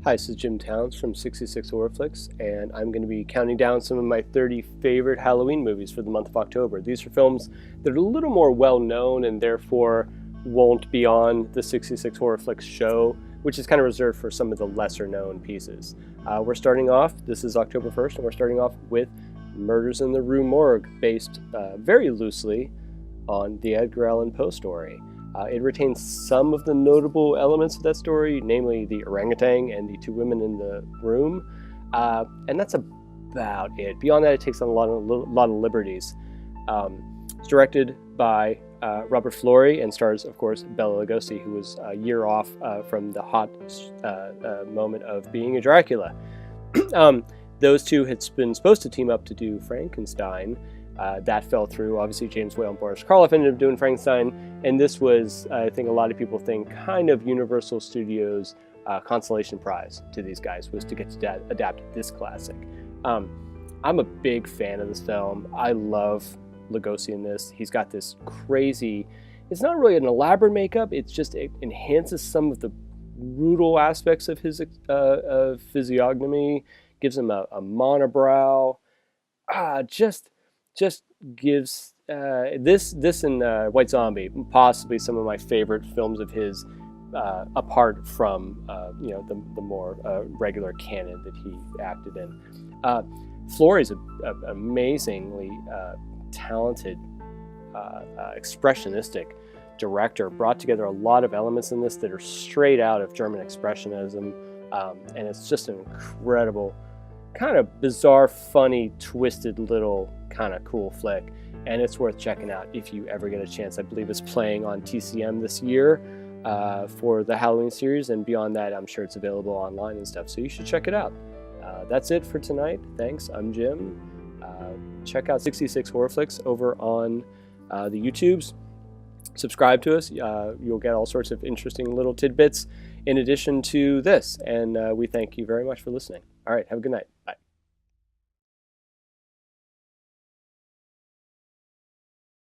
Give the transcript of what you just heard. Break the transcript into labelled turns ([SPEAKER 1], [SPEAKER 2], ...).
[SPEAKER 1] Hi, this is Jim Towns from 66 Horror Flicks, and I'm going to be counting down some of my 30 favorite Halloween movies for the month of October. These are films that are a little more well-known and therefore won't be on the 66 Horror Flicks show, which is kind of reserved for some of the lesser-known pieces. We're starting off, this is October 1st, and we're starting off with Murders in the Rue Morgue, based very loosely on the Edgar Allan Poe story. It retains some of the notable elements of that story, namely the orangutan and the two women in the room, and that's about it. Beyond that, it takes on a lot of liberties. It's directed by Robert Florey and stars, of course, Bela Lugosi, who was a year off from the hot moment of being a Dracula. Those two had been supposed to team up to do Frankenstein. That fell through. Obviously, James Whale and Boris Karloff ended up doing Frankenstein, and this was, I think a lot of people think, kind of Universal Studios' consolation prize to these guys, was to get to adapt this classic. I'm a big fan of this film. I love Lugosi in this. He's got this crazy, it's not really an elaborate makeup, it enhances some of the brutal aspects of his physiognomy, gives him a monobrow, just gives this and White Zombie, possibly some of my favorite films of his, apart from the more regular canon that he acted in. Florey's an amazingly talented, expressionistic director. Brought together a lot of elements in this that are straight out of German Expressionism, and it's just an incredible, kind of bizarre, funny, twisted little kind of cool flick, and it's worth checking out if you ever get a chance. I believe it's playing on TCM this year for the Halloween series, and beyond that, I'm sure it's available online and stuff, so you should check it out. That's it for tonight. Thanks. I'm Jim. Check out 66 Horror Flicks over on the YouTubes. Subscribe to us. You'll get all sorts of interesting little tidbits in addition to this, and we thank you very much for listening. All right, have a good night. Bye.